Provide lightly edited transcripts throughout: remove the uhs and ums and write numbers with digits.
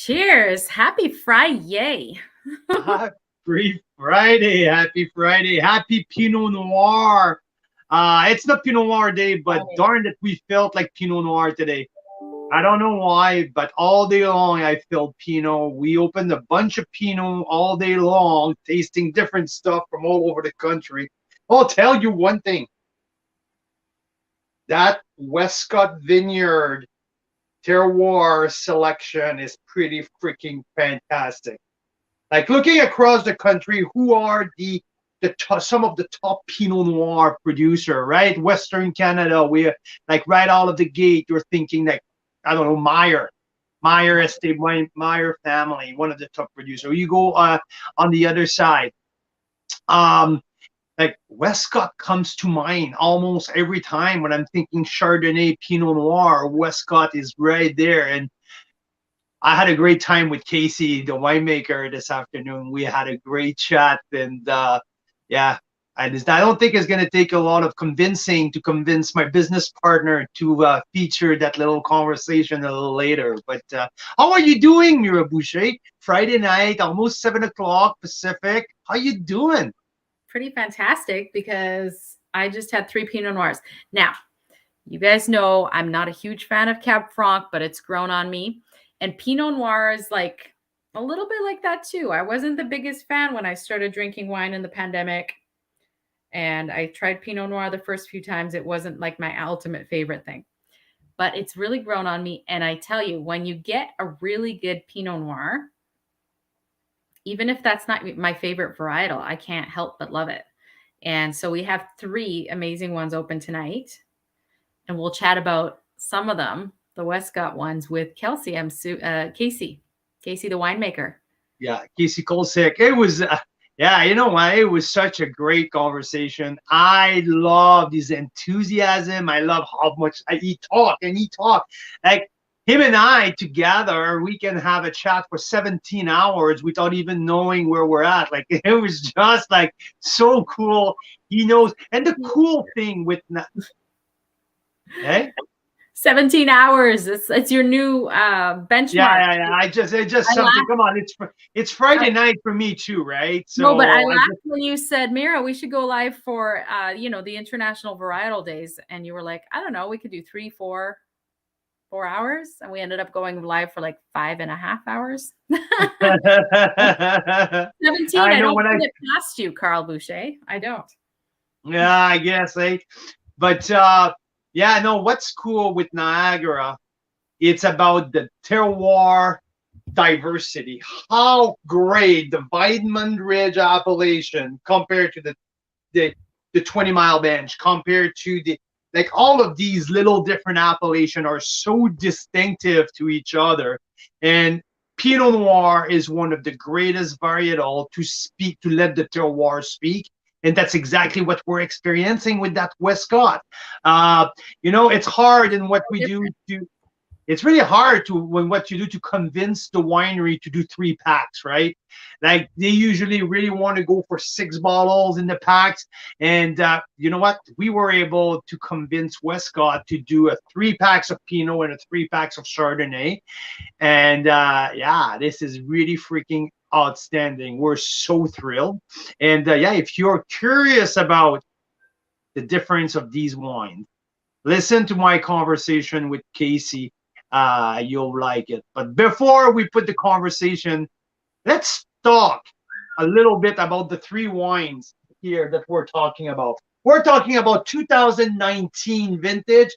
Cheers. Happy Friday. Happy Friday. Happy Friday. Happy Pinot Noir. It's not Pinot Noir day, but darn it, we felt like Pinot Noir today. I don't know why, but all day long I felt Pinot. We opened a bunch of Pinot all day long, tasting different stuff from all over the country. I'll tell you one thing. That Westcott Vineyard Terroir selection is pretty freaking fantastic. Like looking across the country, who are some of the top Pinot Noir producer, right? Western Canada, we like right out of the gate, you're thinking like, I don't know, Meyer Estate, Meyer family, one of the top producers. You go on the other side, like Westcott comes to mind almost every time when I'm thinking Chardonnay, Pinot Noir. Westcott is right there, and I had a great time with Casey, the winemaker, this afternoon. We had a great chat, and yeah, I don't think it's going to take a lot of convincing to convince my business partner to feature that little conversation a little later. But how are you doing, Mira Boucher? Friday night, almost 7 o'clock Pacific. How you doing? Pretty fantastic because I just had 3 Pinot Noirs. Now, you guys know I'm not a huge fan of Cab Franc, but it's grown on me. And Pinot Noir is like a little bit like that too. I wasn't the biggest fan when I started drinking wine in the pandemic. And I tried Pinot Noir the first few times. It wasn't like my ultimate favorite thing. But it's really grown on me. And I tell you, when you get a really good Pinot Noir, even if that's not my favorite varietal, I can't help but love it. And so we have 3 amazing ones open tonight. And we'll chat about some of them, the Westcott ones, with Casey, Casey the winemaker. Yeah, Casey Kulczyk. It was, yeah, you know what? It was such a great conversation. I love his enthusiasm. I love how much he talk. Like him and I together, we can have a chat for 17 hours without even knowing where we're at. Like it was just like so cool. He knows, and the cool thing with, hey. 17 hours. It's your new benchmark. Yeah. It's just something. Come on, it's Friday night for me too, right? So no, but I laughed when you said, Mira, we should go live for the International Varietal Days, and you were like, I don't know, we could do 4 hours, and we ended up going live for like 5.5 hours. 17. I don't put it past you, Carl Boucher. I don't. Yeah, I guess, but. Yeah, no, what's cool with Niagara, it's about the terroir diversity. How great the Vineland Ridge appellation compared to the 20-mile bench, compared to like all of these little different appellations are so distinctive to each other. And Pinot Noir is one of the greatest varietal to let the terroir speak. And that's exactly what we're experiencing with that Westcott. It's hard in what we do it's really hard what you do to convince the winery to do 3 packs, right? Like they usually really want to go for 6 bottles in the packs. And you know what? We were able to convince Westcott to do 3 packs of Pinot and 3 packs of Chardonnay. And yeah, this is really freaking outstanding. We're so thrilled. And yeah, if you're curious about the difference of these wines, listen to my conversation with Casey. You'll like it. But before we put the conversation, let's talk a little bit about the 3 wines here that we're talking about. We're talking about 2019 vintage,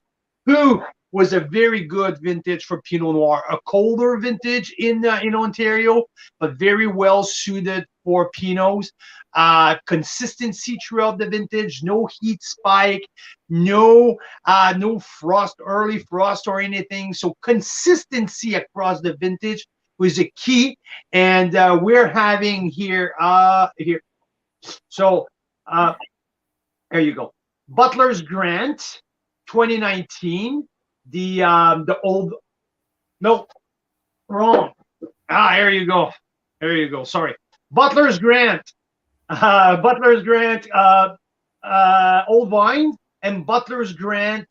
who was a very good vintage for Pinot Noir, a colder vintage in Ontario, but very well suited for Pinots. Consistency throughout the vintage, no heat spike, no frost, early frost or anything. So consistency across the vintage was a key, and we're having here. So there you go, Butler's Grant, 2019. The old, no, wrong. Here you go. Sorry, Butler's Grant, old wine, and Butler's Grant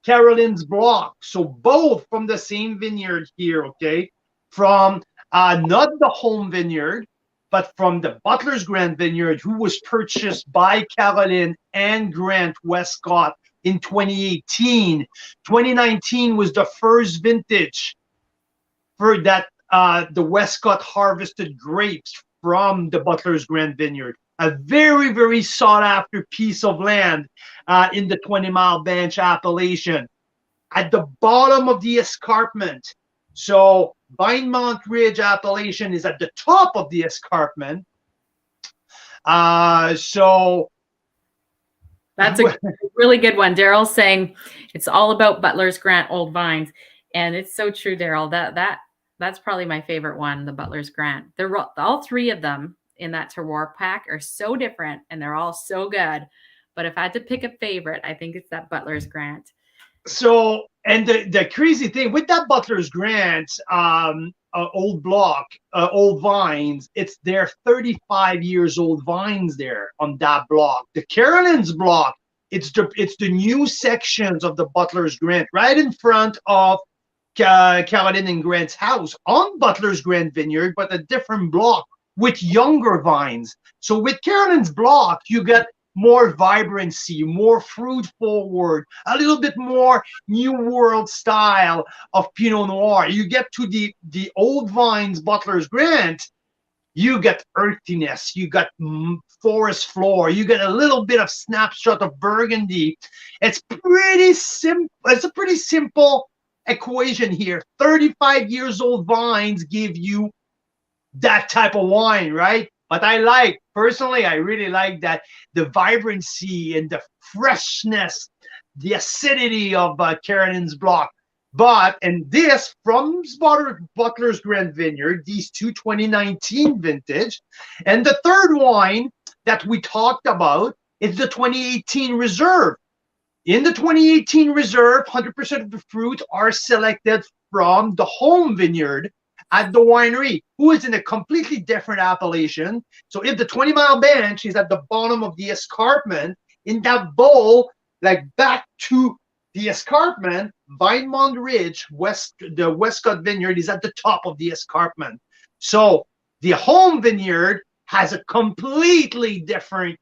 Caroline's Block. So both from the same vineyard here, okay, from not the home vineyard, but from the Butler's Grant Vineyard, who was purchased by Caroline and Grant Westcott in 2018. 2019 was the first vintage for that the Westcott harvested grapes from the Butler's Grant Vineyard. A very, very sought after piece of land in the 20 Mile Bench appellation. At the bottom of the escarpment. So Vinemont Ridge appellation is at the top of the escarpment. So that's a really good one. Daryl's saying it's all about Butler's Grant old vines, and it's so true, Daryl. That's probably my favorite one, the Butler's Grant. They're all three of them in that terroir pack are so different, and they're all so good. But if I had to pick a favorite, I think it's that Butler's Grant. So, and the crazy thing with that Butler's Grant old block, old vines, it's their 35 years old vines there on that block. The Caroline's block, it's the new sections of the Butler's Grant right in front of Caroline and Grant's house on Butler's Grant Vineyard, but a different block with younger vines. So with Caroline's block, you get more vibrancy, more fruit forward, a little bit more New World style of Pinot Noir. You get to the old vines, Butler's Grant, you get earthiness, you got forest floor, you get a little bit of snapshot of Burgundy. It's pretty simple. It's a pretty simple equation here. 35 years old vines give you that type of wine, right? But personally, I really like that the vibrancy and the freshness, the acidity of Caroline's block. And this from Butler's Grant Vineyard, these two 2019 vintage. And the third wine that we talked about is the 2018 Reserve. In the 2018 Reserve, 100% of the fruit are selected from the home vineyard at the winery, who is in a completely different appellation. So if the 20 Mile Bench is at the bottom of the escarpment, in that bowl, like back to the escarpment, Vinemont Ridge, the Westcott Vineyard is at the top of the escarpment. So the home vineyard has a completely different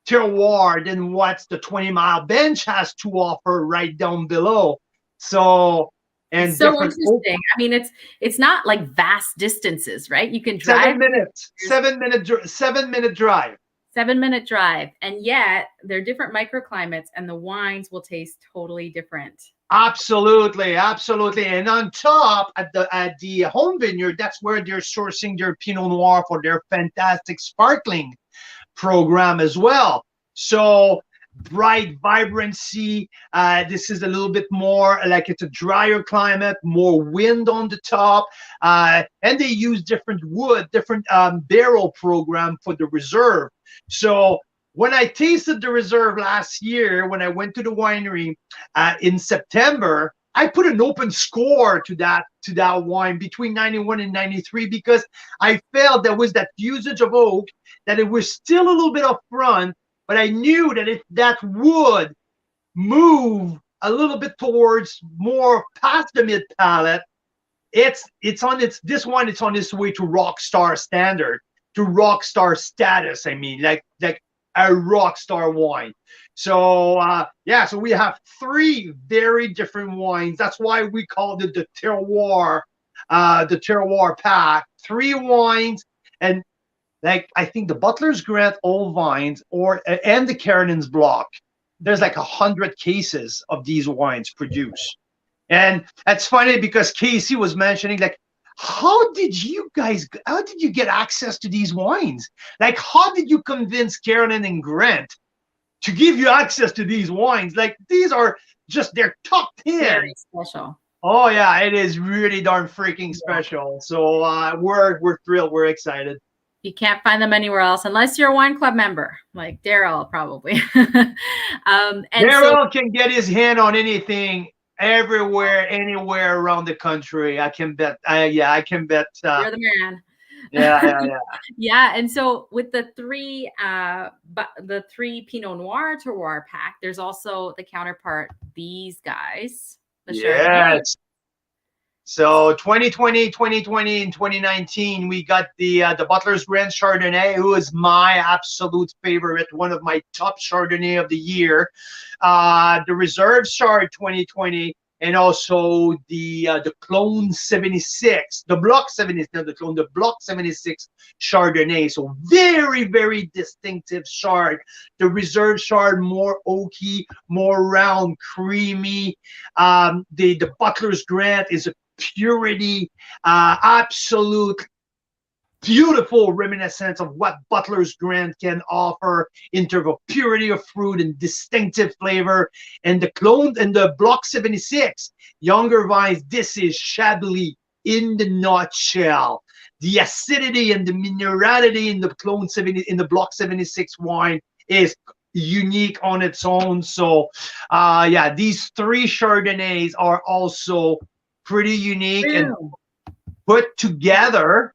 terroir than what the 20 Mile Bench has to offer right down below. So and so interesting. I mean, it's not like vast distances, right? You can drive 7 minutes, 7-minute drive. 7-minute drive, and yet they're different microclimates, and the wines will taste totally different. Absolutely, absolutely. And on top, at the home vineyard, that's where they're sourcing their Pinot Noir for their fantastic sparkling program as well. So bright vibrancy. This is a little bit more like it's a drier climate, more wind on the top, and they use different wood, different barrel program for the Reserve. So when I tasted the Reserve last year, when I went to the winery in September, I put an open score to that wine between 91 and 93 because I felt there was that usage of oak, that it was still a little bit upfront. But I knew that if that would move a little bit towards more past the mid palate, it's on its way to rock star standard, to rock star status. I mean, like a rock star wine. So so we have three very different wines. That's why we called it the Terroir Pack. Three wines, and like I think the Butler's Grant old vines and the Caroline's block, there's like 100 cases of these wines produced. And that's funny because Casey was mentioning, like, how did you get access to these wines? Like, how did you convince Caroline and Grant to give you access to these wines? Like, these are just their top 10. Very special. Oh yeah, it is really darn freaking special. So we're thrilled, we're excited. You can't find them anywhere else unless you're a wine club member, like Daryl probably. Daryl can get his hand on anything, everywhere, anywhere around the country. I can bet. I can bet. You're the man. Yeah. Yeah, and so with the three Pinot Noir Terroir Pack, there's also the counterpart. These guys. Yes. So 2020, and 2019, we got the Butler's Grand Chardonnay, who is my absolute favorite, one of my top Chardonnay of the year. The Reserve Chard 2020, and also the Clone 76, the Block 76, not the Clone, the Block 76 Chardonnay. So very, very distinctive chard. The Reserve Chard, more oaky, more round, creamy. The Butler's Grand is a purity, absolute beautiful reminiscence of what Butler's Grand can offer in terms of purity of fruit and distinctive flavor. And the Clone and the Block 76 younger vines, this is Chablis in the nutshell. The acidity and the minerality in the Clone 70 in the Block 76 wine is unique on its own. So yeah, these three Chardonnays are also pretty unique and put together.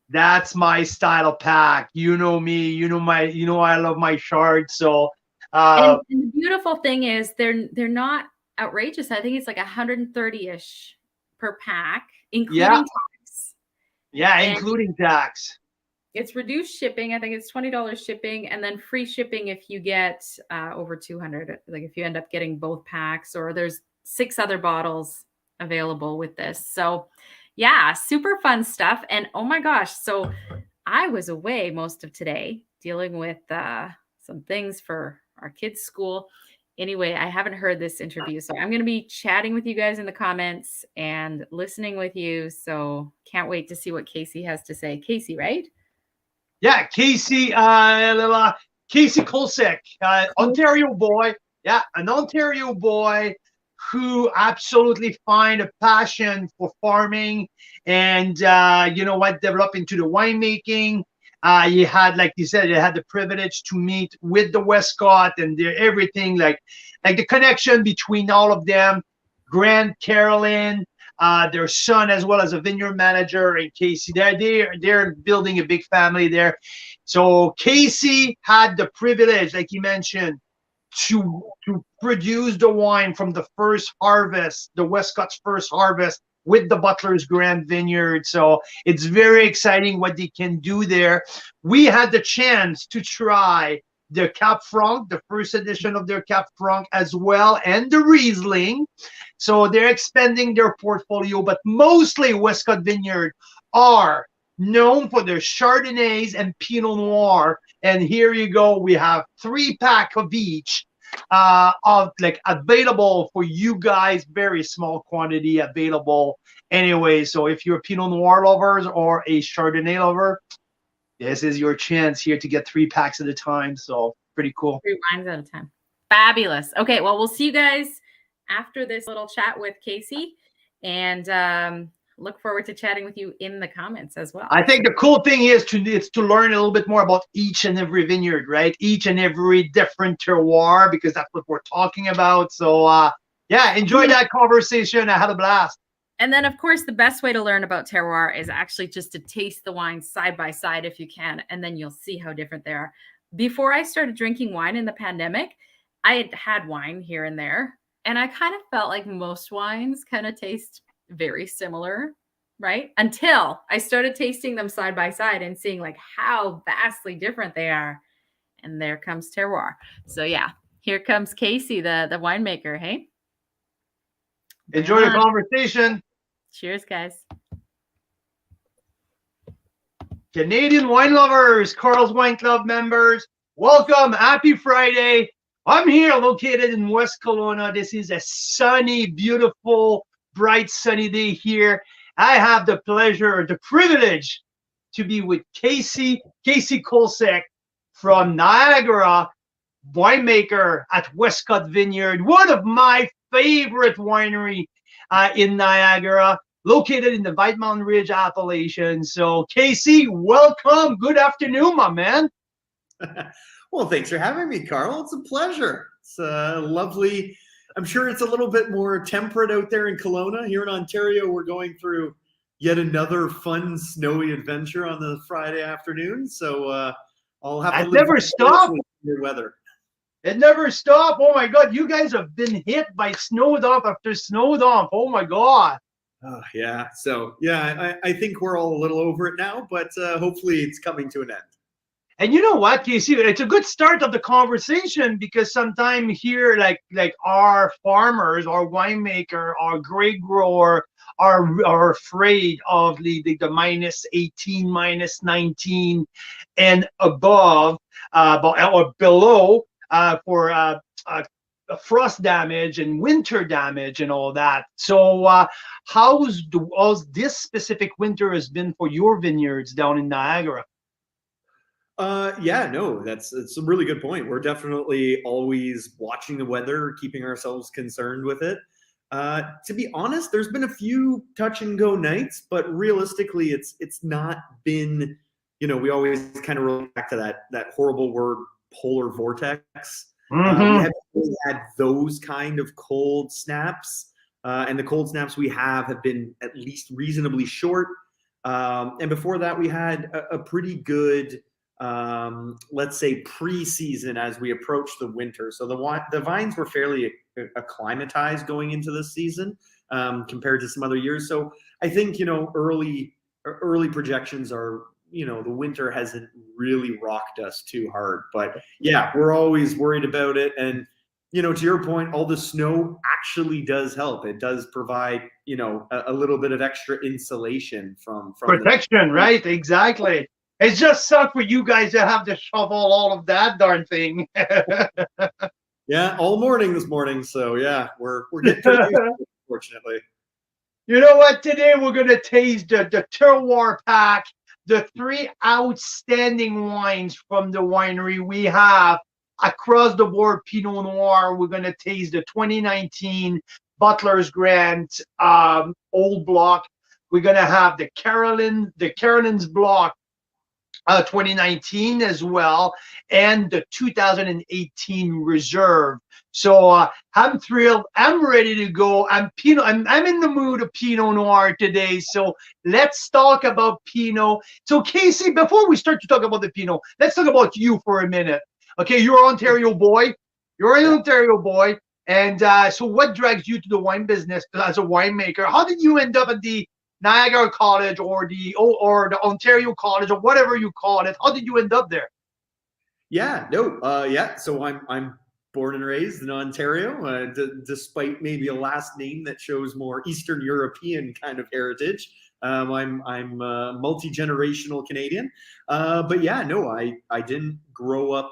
That's my style of pack. You know me, you know I love my Chard. So and the beautiful thing is they're not outrageous. I think it's like 130-ish per pack, including tax. Yeah, including tax. It's reduced shipping. I think it's $20 shipping, and then free shipping if you get over 200. Like if you end up getting both packs, or there's 6 other bottles available with this. So yeah, super fun stuff. And oh my gosh, so I was away most of today dealing with some things for our kids' school. Anyway, I haven't heard this interview, so I'm going to be chatting with you guys in the comments and listening with you. So can't wait to see what Casey has to say. Casey, right? Yeah, Casey Kulczyk, Ontario boy. Yeah, an Ontario boy who absolutely find a passion for farming and, you know what, develop into the winemaking. You had, like you said, you had the privilege to meet with the Westcott and everything, like the connection between all of them. Grant, Carolyn, their son, as well as a vineyard manager, and Casey. They're building a big family there. So Casey had the privilege, like you mentioned, to produce the wine from the first harvest, the Westcott's first harvest, with the Butler's Grand Vineyard. So it's very exciting what they can do there. We had the chance to try the Cap Franc, the first edition of their Cap Franc as well, and the Riesling. So they're expanding their portfolio, but mostly Westcott Vineyard are known for their Chardonnays and Pinot Noir. And here you go, we have 3-pack of each of like available for you guys, very small quantity available anyway. So if you're Pinot Noir lovers or a Chardonnay lover, this is your chance here to get 3 packs at a time. So pretty cool. 3 wines at a time. Fabulous. Okay, well, we'll see you guys after this little chat with Casey, and look forward to chatting with you in the comments as well. I think the cool thing is to learn a little bit more about each and every vineyard, right? Each and every different terroir, because that's what we're talking about. So yeah, enjoy that conversation. I had a blast. And then, of course, the best way to learn about terroir is actually just to taste the wine side by side if you can, and then you'll see how different they are. Before I started drinking wine in the pandemic, I had wine here and there, and I kind of felt like most wines kind of taste very similar, right? Until I started tasting them side by side and seeing like how vastly different they are. And there comes terroir. So yeah, here comes Casey, the winemaker. Hey, enjoy the conversation. Cheers, guys. Canadian wine lovers, Carl's Wine Club members, welcome. Happy Friday. I'm here located in West Kelowna. This is a sunny, beautiful, bright sunny day here. I have the pleasure, the privilege to be with Casey Kulczyk from Niagara, winemaker at Westcott Vineyard, one of my favorite winery in Niagara, located in the White Mountain Ridge appellation. So Casey, welcome. Good afternoon, my man. Well, thanks for having me, Carl. It's a pleasure. It's lovely. I'm sure it's a little bit more temperate out there in Kelowna. Here in Ontario, we're going through yet another fun, snowy adventure on the Friday afternoon. So I'll have to never stop. Your weather. It never stopped. Oh my God, you guys have been hit by snow dump after snow dump. Oh my God. Oh, yeah. So, yeah, I think we're all a little over it now, but hopefully it's coming to an end. And you know what, Casey? It's a good start of the conversation because sometimes here, like our farmers, our winemaker, our grape grower are afraid of the minus 18, minus 19, and above, or below for frost damage and winter damage and all that. So, how's this specific winter has been for your vineyards down in Niagara? Yeah, no, it's a really good point. We're definitely always watching the weather, keeping ourselves concerned with it. To be honest, there's been a few touch and go nights, but realistically, it's not been. We always kind of roll back to that horrible word, polar vortex. We haven't really had those kind of cold snaps, and the cold snaps we have been at least reasonably short. And before that, we had a pretty good. Let's say pre-season as we approach the winter. So the vines were fairly acclimatized going into this season compared to some other years. So I think, early projections are, the winter hasn't really rocked us too hard. But yeah, we're always worried about it. And, to your point, all the snow actually does help. It does provide, a little bit of extra insulation from protection, right? Exactly. It's just suck for you guys to have to shovel all of that darn thing. Yeah, all morning this morning. So yeah, we're getting pretty used, fortunately. You know what? Today we're gonna taste the Terroir Pack, the 3 outstanding wines from the winery we have across the board. Pinot Noir. We're gonna taste the 2019 Butler's Grant Old Block. We're gonna have the Carolyn's Block. 2019 as well, and the 2018 Reserve. So I'm thrilled. I'm ready to go. I'm in the mood of Pinot Noir today. So let's talk about Pinot. So Casey, before we start to talk about the Pinot, let's talk about you for a minute. Okay, you're an Ontario boy. You're an Ontario boy. And so what drags you to the wine business as a winemaker? How did you end up at the Niagara College or the Ontario College or whatever you call it? How did you end up there? Yeah, no, yeah. So I'm born and raised in Ontario, despite maybe a last name that shows more Eastern European kind of heritage. I'm multi-generational Canadian, but yeah, no, I didn't grow up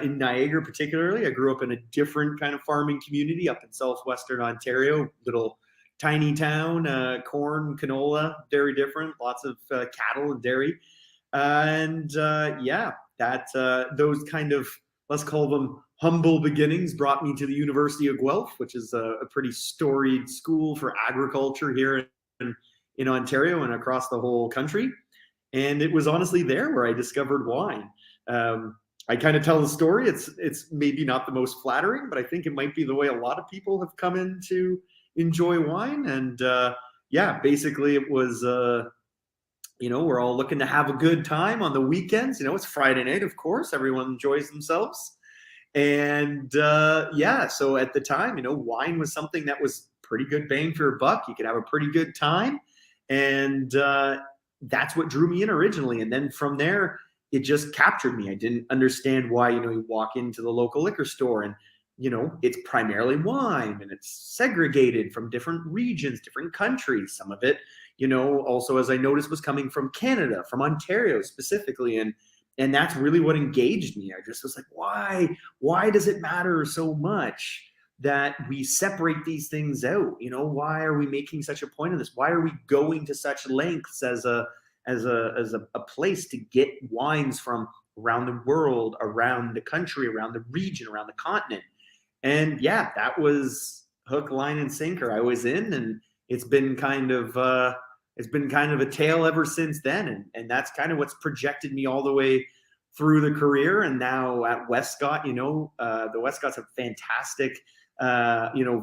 in Niagara particularly. I grew up in a different kind of farming community up in southwestern Ontario, little tiny town, corn, canola, very different, lots of cattle and dairy. And yeah, those kind of, let's call them humble beginnings, brought me to the University of Guelph, which is a pretty storied school for agriculture here in Ontario and across the whole country. And it was honestly there where I discovered wine. I kind of tell the story. It's maybe not the most flattering, but I think it might be the way a lot of people have come into enjoy wine. And yeah, basically it was we're all looking to have a good time on the weekends. It's Friday night, of course, everyone enjoys themselves. And yeah, so at the time, wine was something that was pretty good bang for your buck. You could have a pretty good time, and that's what drew me in originally. And then from there, it just captured me. I didn't understand why. You walk into the local liquor store and it's primarily wine and it's segregated from different regions, different countries. Some of it, also, as I noticed, was coming from Canada, from Ontario specifically. And that's really what engaged me. I just was like, why does it matter so much that we separate these things out? Why are we making such a point of this? Why are we going to such lengths as a place to get wines from around the world, around the country, around the region, around the continent? And yeah, that was hook, line, and sinker. I was in, and it's been kind of a tale ever since then. And that's kind of what's projected me all the way through the career. And now at Westcott, the Westcotts have fantastic,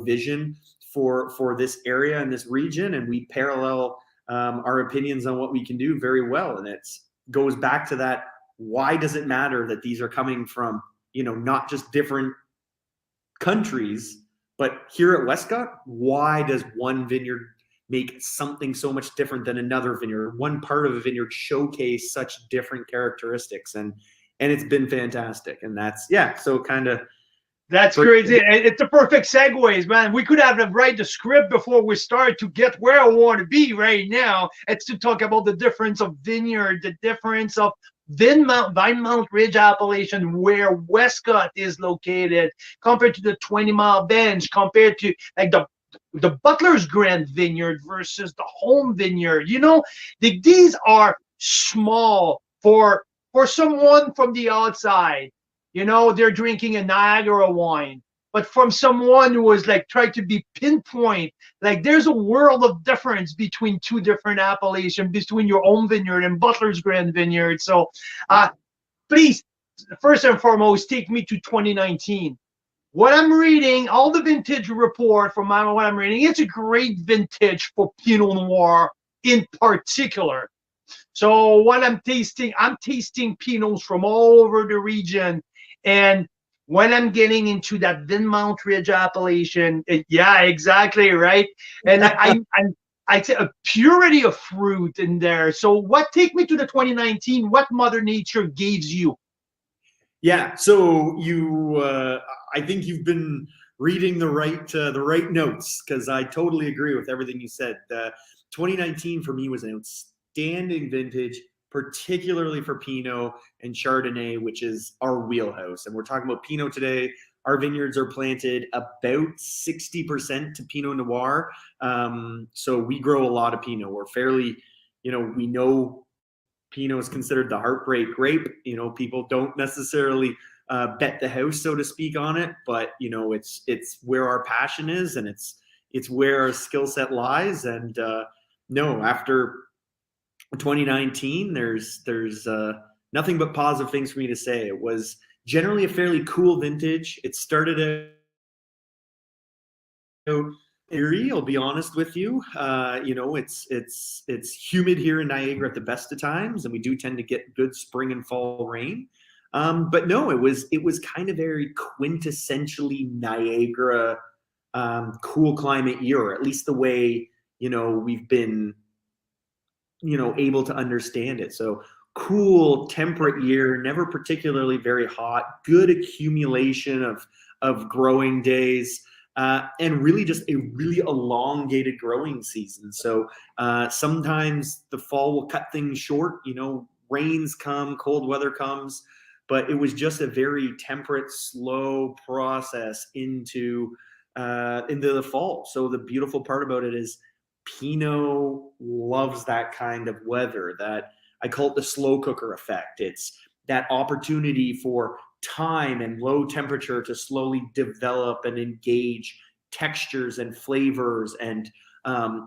vision for this area and this region, and we parallel our opinions on what we can do very well. And it goes back to that: why does it matter that these are coming from not just different countries. But here at Westcott, why does one vineyard make something so much different than another vineyard? One part of a vineyard showcase such different characteristics, and it's been fantastic. And that's so kind of. That's crazy. It's a perfect segues, man. We could have write the script before we start to get where I want to be right now. It's to talk about the difference of vineyard, the difference of Vinemount Ridge appellation, where Westcott is located, compared to the 20-mile bench, compared to like the Butler's Grand Vineyard versus the home vineyard. You know, these are small for someone from the outside. You know, they're drinking a Niagara wine, but from someone who was like trying to be pinpoint, like there's a world of difference between two different appellations, between your own vineyard and Butler's Grand Vineyard. So please, first and foremost, take me to 2019. What I'm reading, all the vintage report from what I'm reading, it's a great vintage for Pinot Noir in particular. So what I'm tasting Pinots from all over the region. And when I'm getting into that Vinemount Ridge appellation, yeah, exactly, right? And I say a purity of fruit in there. So take me to the 2019, what Mother Nature gives you? Yeah, so I think you've been reading the right notes, because I totally agree with everything you said. 2019 for me was an outstanding vintage, particularly for Pinot and Chardonnay, which is our wheelhouse. And we're talking about Pinot today. Our vineyards are planted about 60% to Pinot Noir. So we grow a lot of Pinot. We're fairly, we know Pinot is considered the heartbreak grape. People don't necessarily bet the house, so to speak, on it, but it's where our passion is, and it's where our skill set lies. And after 2019, there's nothing but positive things for me to say. It was generally a fairly cool vintage. It started out eerie, I'll be honest with you. It's humid here in Niagara at the best of times, and we do tend to get good spring and fall rain. But no, it was kind of very quintessentially Niagara, cool climate year, or at least the way we've been able to understand it. So cool, temperate year, never particularly very hot, good accumulation of growing days, and really just a really elongated growing season. So sometimes the fall will cut things short, rains come, cold weather comes, but it was just a very temperate, slow process into the fall. So the beautiful part about it is Pinot loves that kind of weather. That I call it the slow cooker effect. It's that opportunity for time and low temperature to slowly develop and engage textures and flavors and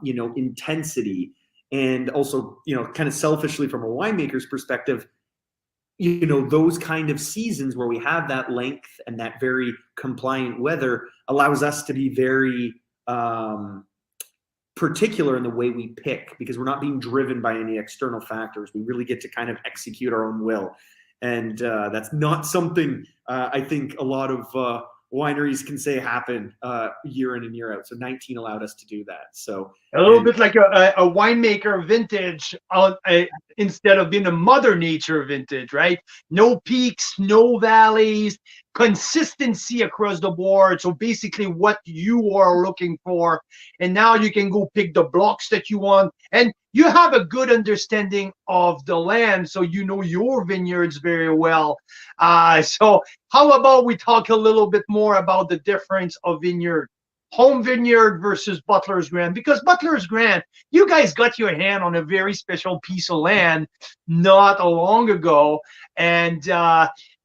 intensity. And also, kind of selfishly from a winemaker's perspective, those kind of seasons where we have that length and that very compliant weather allows us to be very particular in the way we pick, because we're not being driven by any external factors. We really get to kind of execute our own will. And that's not something I think a lot of wineries can say happen year in and year out. So 19 allowed us to do that. So a little bit like a winemaker vintage instead of being a Mother Nature vintage, right? No peaks, no valleys, consistency across the board. So basically what you are looking for. And now you can go pick the blocks that you want. And you have a good understanding of the land, so you know your vineyards very well. So how about we talk a little bit more about the difference of vineyard, home vineyard versus Butler's Grand? Because Butler's Grand, you guys got your hand on a very special piece of land not long ago. And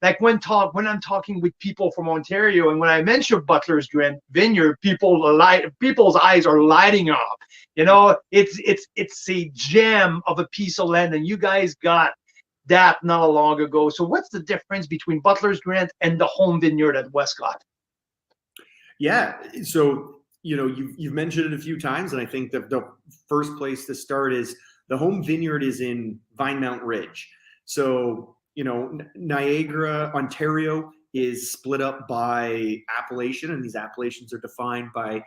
like when I'm talking with people from Ontario, and when I mention Butler's Grand Vineyard, people's eyes are lighting up. It's a gem of a piece of land, and you guys got that not long ago. So what's the difference between Butler's Grand and the home vineyard at Westcott? Yeah, so you've mentioned it a few times, and I think that the first place to start is the home vineyard is in Vinemount Ridge. So Niagara, Ontario is split up by appellation, and these appellations are defined by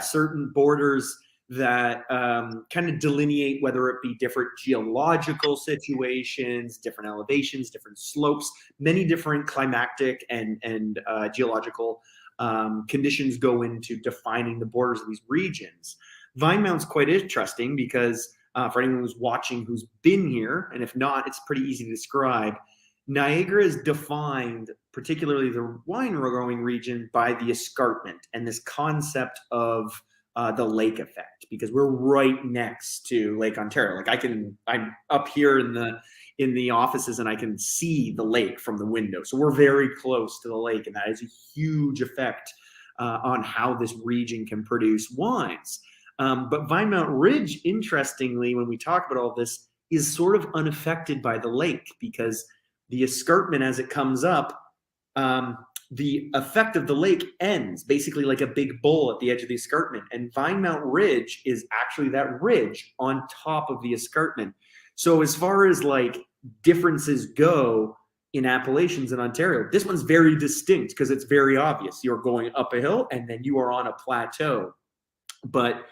certain borders that kind of delineate whether it be different geological situations, different elevations, different slopes, many different climactic and geological conditions go into defining the borders of these regions. Vinemount's quite interesting because for anyone who's watching who's been here, and if not, it's pretty easy to describe. Niagara is defined, particularly the wine growing region, by the escarpment and this concept of the lake effect, because we're right next to Lake Ontario. Like I'm up here in the offices and I can see the lake from the window. So we're very close to the lake, and that has a huge effect on how this region can produce wines. But Vinemount Ridge, interestingly, when we talk about all this, is sort of unaffected by the lake, because the escarpment, as it comes up, the effect of the lake ends basically like a big bowl at the edge of the escarpment. And Vinemount Ridge is actually that ridge on top of the escarpment. So as far as like differences go in appellations in Ontario, this one's very distinct because it's very obvious. You're going up a hill and then you are on a plateau. But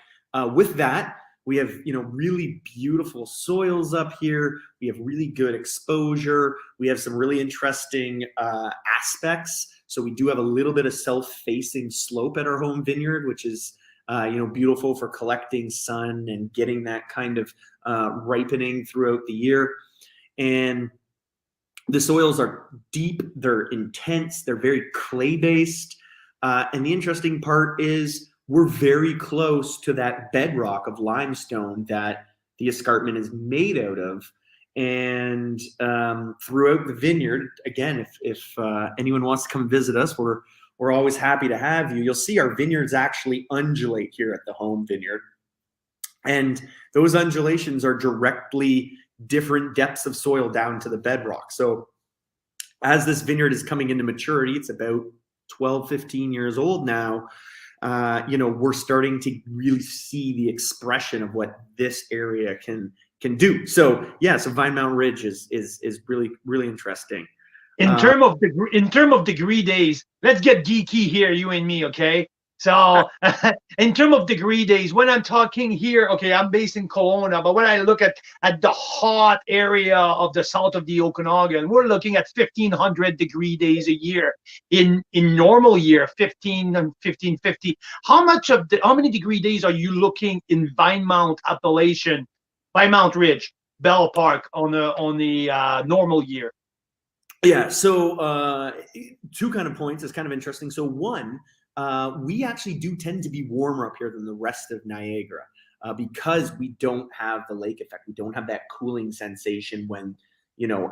with that, we have, really beautiful soils up here. We have really good exposure. We have some really interesting aspects. So we do have a little bit of self-facing slope at our home vineyard, which is, beautiful for collecting sun and getting that kind of ripening throughout the year. And the soils are deep, they're intense, they're very clay-based. And the interesting part is we're very close to that bedrock of limestone that the escarpment is made out of. And throughout the vineyard, again, if anyone wants to come visit us, we're always happy to have you. You'll see our vineyards actually undulate here at the home vineyard. And those undulations are directly different depths of soil down to the bedrock. So as this vineyard is coming into maturity, it's about 12, 15 years old now. We're starting to really see the expression of what this area can do. So Vinemount Ridge is really, really interesting. In term of degree days, let's get geeky here, you and me, okay? So in terms of degree days, when I'm talking here, okay, I'm based in Kelowna, but when I look at the hot area of the south of the Okanagan, we're looking at 1,500 degree days a year. In normal year, 15 and 1550. How many degree days are you looking in Vinemount appellation, Vinemount Ridge, Bell Park on the normal year? Yeah, so two kind of points is kind of interesting. So one, we actually do tend to be warmer up here than the rest of Niagara because we don't have the lake effect. We don't have that cooling sensation when,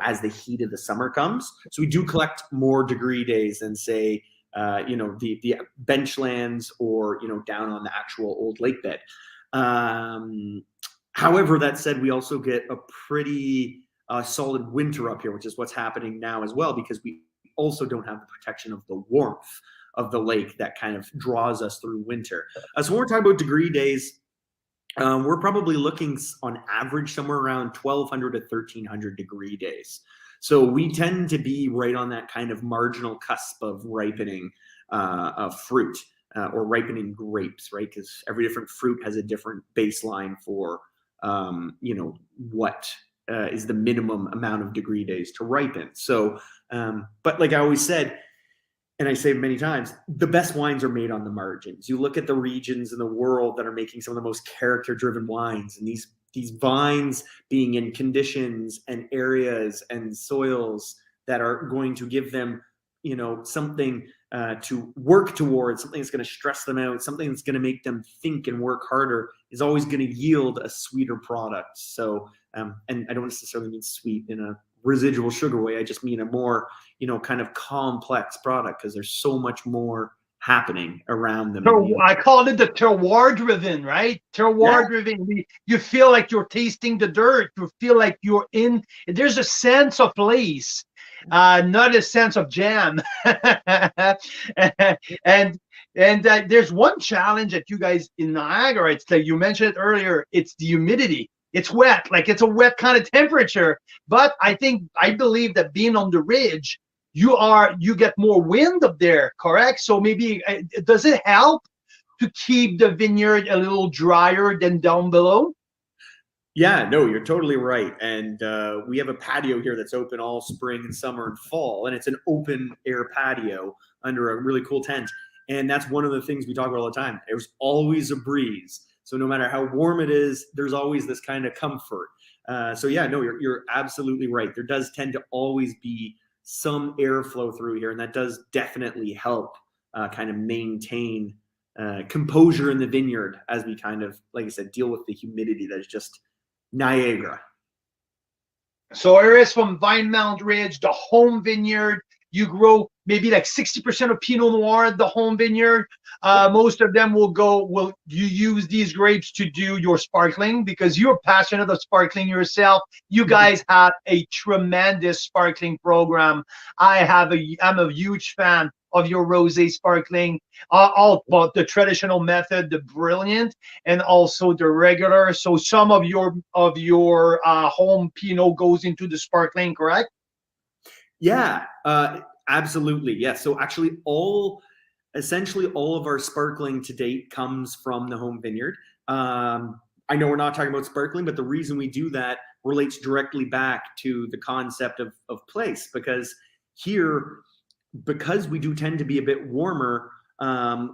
as the heat of the summer comes. So we do collect more degree days than say, the benchlands or, down on the actual old lake bed. However, that said, we also get a pretty solid winter up here, which is what's happening now as well, because we also don't have the protection of the warmth of the lake that kind of draws us through winter. So when we're talking about degree days, we're probably looking on average somewhere around 1,200 to 1,300 degree days. So we tend to be right on that kind of marginal cusp of ripening fruit or ripening grapes, right? Because every different fruit has a different baseline for, what is the minimum amount of degree days to ripen. So, but like I always said, and I say many times, the best wines are made on the margins. You look at the regions in the world that are making some of the most character-driven wines, and these vines being in conditions and areas and soils that are going to give them, something to work towards, something that's going to stress them out, something that's going to make them think and work harder, is always going to yield a sweeter product. So, and I don't necessarily mean sweet in a residual sugar way. I just mean a more, kind of complex product because there's so much more happening around them. I call it the terroir driven, right? Terroir driven. You feel like you're tasting the dirt. You feel like there's a sense of place, not a sense of jam. and there's one challenge that you guys in Niagara, it's like you mentioned it earlier, it's the humidity. It's wet, like it's a wet kind of temperature. But I believe that being on the ridge, you get more wind up there, correct? So maybe does it help to keep the vineyard a little drier than down below? Yeah, no, you're totally right. And we have a patio here that's open all spring and summer and fall, and it's an open air patio under a really cool tent. And that's one of the things we talk about all the time. There's always a breeze. So no matter how warm it is, there's always this kind of comfort. So yeah, no, you're absolutely right. There does tend to always be some airflow through here, and that does definitely help kind of maintain composure in the vineyard as we kind of, like I said, deal with the humidity that is just Niagara. So Iris from Vinemount Ridge, the home vineyard, you grow maybe like 60% of Pinot Noir at the home vineyard. Most of them will you use these grapes to do your sparkling because you're passionate of sparkling yourself. You guys have a tremendous sparkling program. I'm a huge fan of your rosé sparkling, all well, the traditional method, the brilliant, and also the regular. So some of your home Pinot goes into the sparkling, correct? Yeah, absolutely. Yeah. So actually essentially all of our sparkling to date comes from the home vineyard. I know we're not talking about sparkling, but the reason we do that relates directly back to the concept of place, because here, because we do tend to be a bit warmer,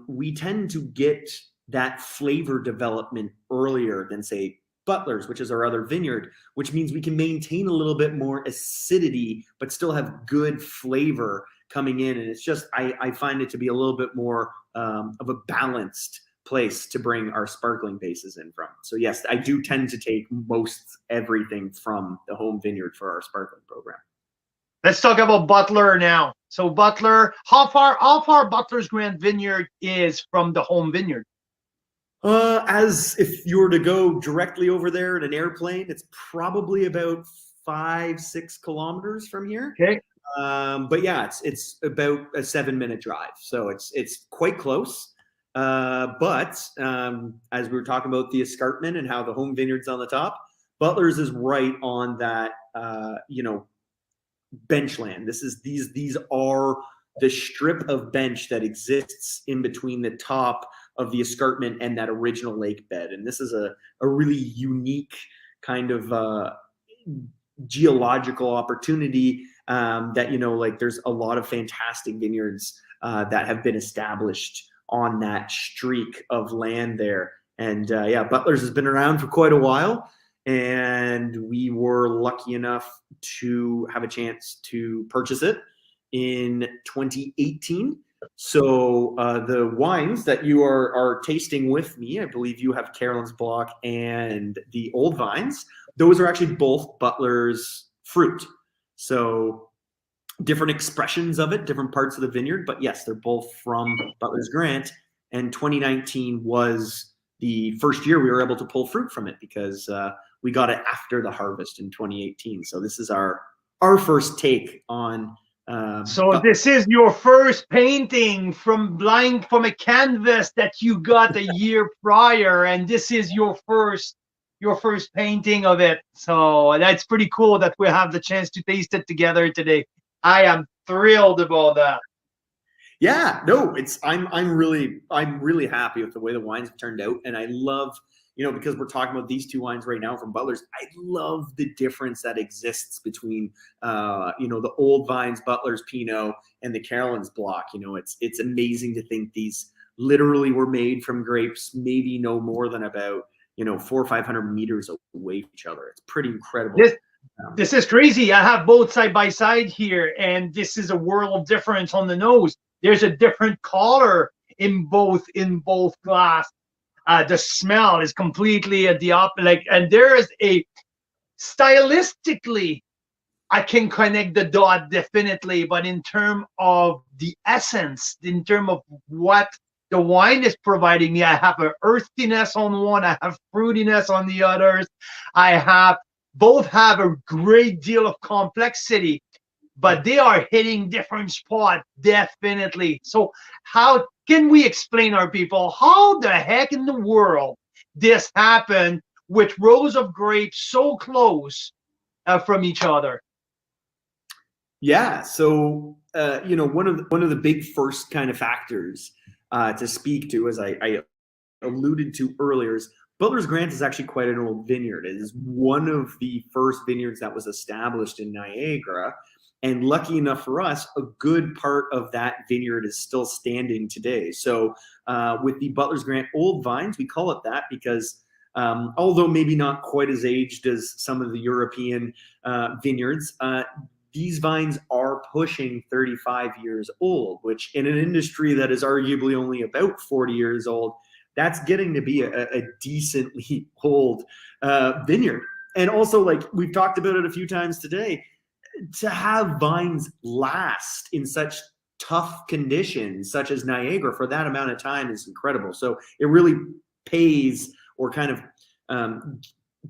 we tend to get that flavor development earlier than, say, Butler's, which is our other vineyard, which means we can maintain a little bit more acidity, but still have good flavor coming in. And it's just, I find it to be a little bit more of a balanced place to bring our sparkling bases in from. So yes, I do tend to take most everything from the home vineyard for our sparkling program. Let's talk about Butler now. So Butler, how far Butler's Grand Vineyard is from the home vineyard? As if you were to go directly over there in an airplane, it's probably about 5-6 kilometers from here. Okay. But yeah, it's about a 7-minute drive, so it's quite close. But as we were talking about the escarpment and how the home vineyard's on the top, Butler's is right on that bench land. These are the strip of bench that exists in between the top of the escarpment and that original lake bed. And this is a really unique kind of geological opportunity that, like there's a lot of fantastic vineyards that have been established on that streak of land there. And yeah, Butler's has been around for quite a while. And we were lucky enough to have a chance to purchase it in 2018. So the wines that you are tasting with me, I believe you have Carolyn's Block and the Old Vines. Those are actually both Butler's fruit. So different expressions of it, different parts of the vineyard. But yes, they're both from Butler's Grant. And 2019 was the first year we were able to pull fruit from it because we got it after the harvest in 2018. So this is our first take on. So this is your first painting from a canvas that you got a year prior, and this is your first painting of it. So that's pretty cool that we have the chance to taste it together today. I am thrilled about that. Yeah, no, I'm really happy with the way the wines have turned out, and I love, because we're talking about these two wines right now from Butler's, I love the difference that exists between, the Old Vines, Butler's Pinot, and the Carolyn's Block. It's amazing to think these literally were made from grapes, maybe no more than about, 400 or 500 meters away from each other. It's pretty incredible. This is crazy. I have both side by side here, and this is a world of difference on the nose. There's a different color in both glass. The smell is completely at the opposite, and there is stylistically, I can connect the dot definitely, but in terms of the essence, in terms of what the wine is providing me, I have an earthiness on one, I have fruitiness on the others. Both have a great deal of complexity, but they are hitting different spots, definitely. So how can we explain our people how the heck in the world this happened with rows of grapes so close from each other? Yeah, so you know, one of the big first kind of factors to speak to, as I alluded to earlier, is Butler's Grant is actually quite an old vineyard. It is one of the first vineyards that was established in Niagara. And lucky enough for us, a good part of that vineyard is still standing today. So with the Butler's Grant Old Vines, we call it that because although maybe not quite as aged as some of the European vineyards, these vines are pushing 35 years old, which in an industry that is arguably only about 40 years old, that's getting to be a decently old vineyard. And also, like we've talked about it a few times today, to have vines last in such tough conditions, such as Niagara, for that amount of time is incredible. So it really pays, or kind of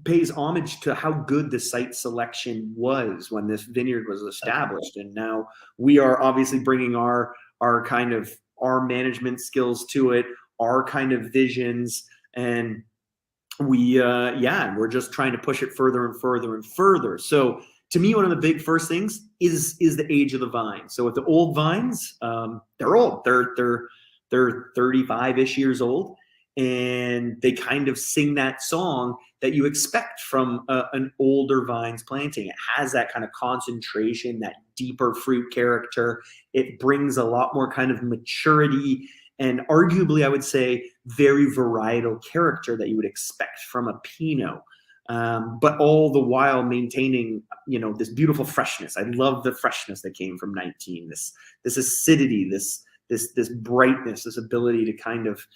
pays homage to how good the site selection was when this vineyard was established. And now we are obviously bringing our kind of our management skills to it, our kind of visions, and we're just trying to push it further and further and further. So to me, one of the big first things is the age of the vine. So with the old vines, they're old. They're 35-ish years old, and they kind of sing that song that you expect from an older vines planting. It has that kind of concentration, that deeper fruit character. It brings a lot more kind of maturity, and arguably, I would say, very varietal character that you would expect from a Pinot. But all the while maintaining, you know, this beautiful freshness. I love the freshness that came from 19. This acidity, this brightness, this ability to kind of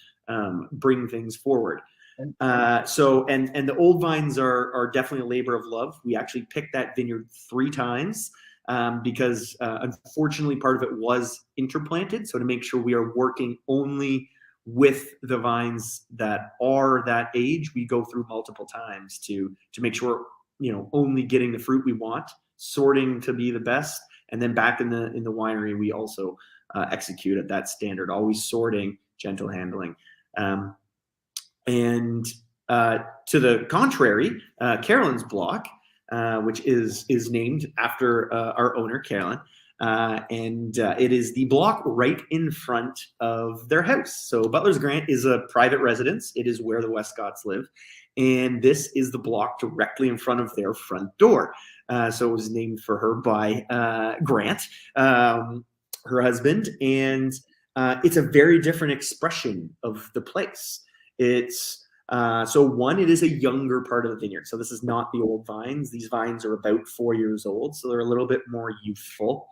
bring things forward. So the old vines are definitely a labor of love. We actually picked that vineyard 3 times because unfortunately part of it was interplanted. So to make sure we are working only with the vines that are that age, we go through multiple times to make sure, you know, only getting the fruit we want, sorting to be the best, and then back in the winery we also execute at that standard, always sorting, gentle handling. And to the contrary, Carolyn's block, which is named after our owner Carolyn. And it is the block right in front of their house. So Butler's Grant is a private residence. It is where the Westcotts live. And this is the block directly in front of their front door. So it was named for her by Grant, her husband. And it's a very different expression of the place. It's so one, it is a younger part of the vineyard. So this is not the old vines. These vines are about 4 years old. So they're a little bit more youthful.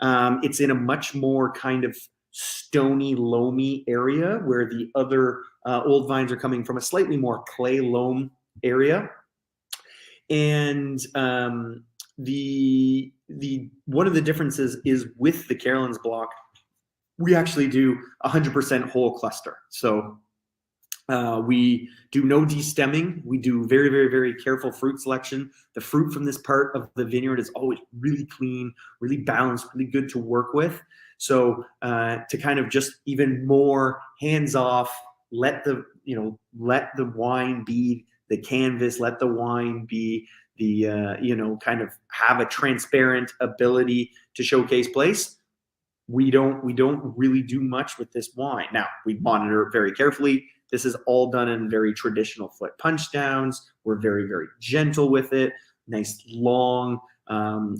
It's in a much more kind of stony, loamy area, where the other old vines are coming from a slightly more clay loam area. And the one of the differences is with the Carolyn's block, we actually do 100% whole cluster. So we do no destemming. We do very, very, very careful fruit selection. The fruit from this part of the vineyard is always really clean, really balanced, really good to work with. So to kind of just even more hands off, let the wine be the canvas, let the wine be the, kind of have a transparent ability to showcase place. We don't really do much with this wine. Now, we monitor it very carefully. This is all done in very traditional foot punch downs. We're very, very gentle with it. Nice long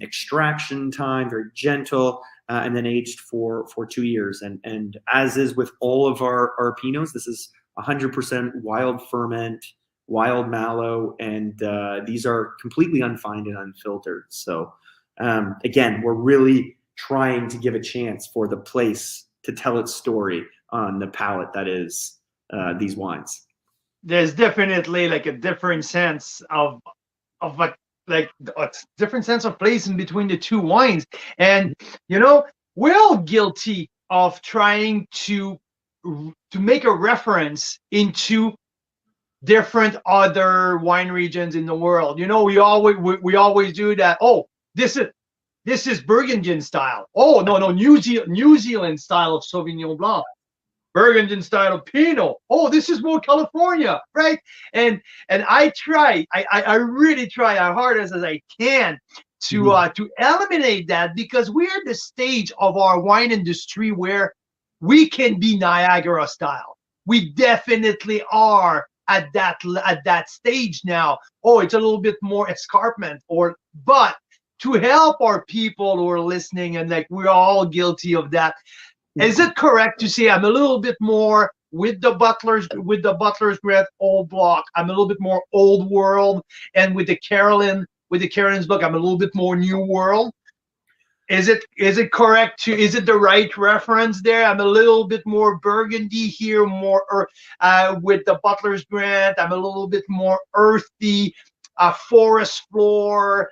extraction time, very gentle, and then aged for 2 years. And as is with all of our Pinots, this is 100% wild ferment, wild mallow, and these are completely unfined and unfiltered. So again, we're really trying to give a chance for the place to tell its story on the palate that is these wines. There's definitely like a different sense of a different sense of place in between the two wines. And we're all guilty of trying to make a reference into different other wine regions in the world. We always do that. Oh, this is Burgundian style. Oh, no, New Zealand style of Sauvignon Blanc. Burgundian style of Pinot. Oh, this is more California, right? And I really try as hard as I can to eliminate that, because we're at the stage of our wine industry where we can be Niagara style. We definitely are at that stage now. Oh, it's a little bit more escarpment, but to help our people who are listening, and like we're all guilty of that. Is it correct to say I'm a little bit more with the Butler's Grant Old Block? I'm a little bit more old world, and with the Carolyn's book, I'm a little bit more new world. Is it correct to? Is it the right reference there? I'm a little bit more burgundy here, with the Butler's Grant. I'm a little bit more earthy, forest floor,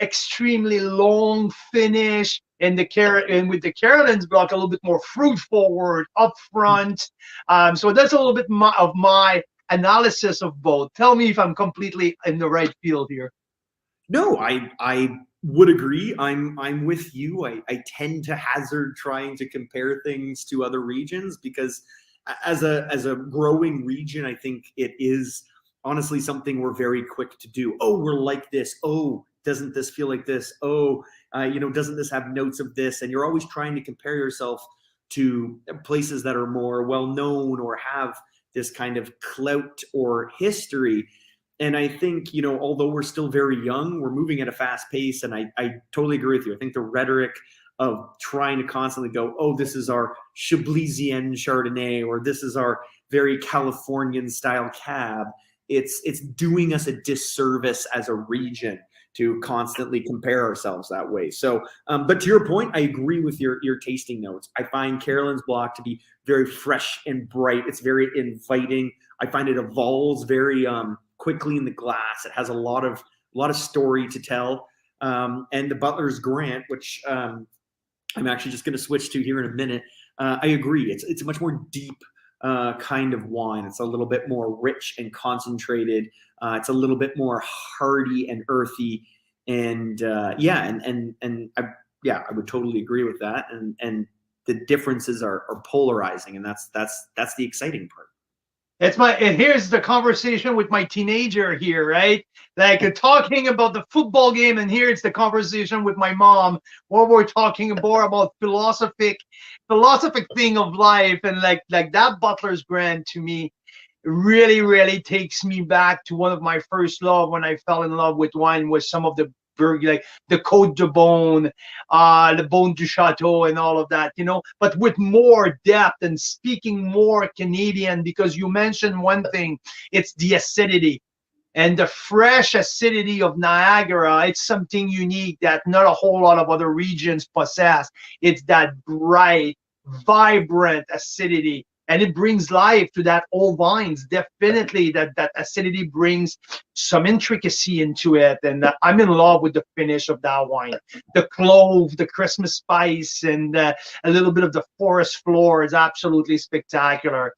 extremely long finish. And with the Carolyn's block, a little bit more fruit forward, up front. So that's a little bit of my analysis of both. Tell me if I'm completely in the right field here. No, I would agree. I'm with you. I tend to hazard trying to compare things to other regions, because as a growing region, I think it is honestly something we're very quick to do. Oh, we're like this. Oh, doesn't this feel like this? Oh, doesn't this have notes of this? And you're always trying to compare yourself to places that are more well-known or have this kind of clout or history. And I think, although we're still very young, we're moving at a fast pace. And I totally agree with you. I think the rhetoric of trying to constantly go, oh, this is our Chablaisienne Chardonnay, or this is our very Californian style cab, it's doing us a disservice as a region to constantly compare ourselves that way. So, but to your point, I agree with your tasting notes. I find Carolyn's block to be very fresh and bright. It's very inviting. I find it evolves very quickly in the glass. It has a lot of story to tell. And the Butler's Grant, which I'm actually just going to switch to here in a minute. I agree. It's a much more deep kind of wine. It's a little bit more rich and concentrated. It's a little bit more hearty and earthy, and I would totally agree with that. And the differences are polarizing, and that's the exciting part. And here's the conversation with my teenager here, right? Like talking about the football game, and here it's the conversation with my mom, where we're talking more about philosophic thing of life, and like that Butler's Grant to me really, really takes me back to one of my first love when I fell in love with wine, was some of the like the Côte de Beaune, the Beaune du Château, and all of that, but with more depth and speaking more Canadian, because you mentioned one thing, it's the acidity and the fresh acidity of Niagara. It's something unique that not a whole lot of other regions possess. It's that bright, vibrant acidity. And it brings life to that old vines. Definitely that acidity brings some intricacy into it. And I'm in love with the finish of that wine. The clove, the Christmas spice, and a little bit of the forest floor is absolutely spectacular.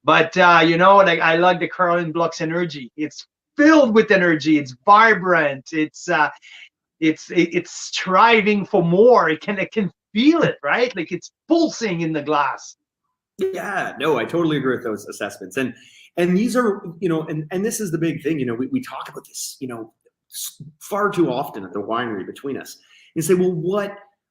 But, I like the Carolyn Block's energy. It's filled with energy. It's vibrant. It's striving for more. It can feel it, right? Like it's pulsing in the glass. Yeah, no, I totally agree with those assessments. And these are, and this is the big thing, we talk about this, far too often at the winery between us. You say, well,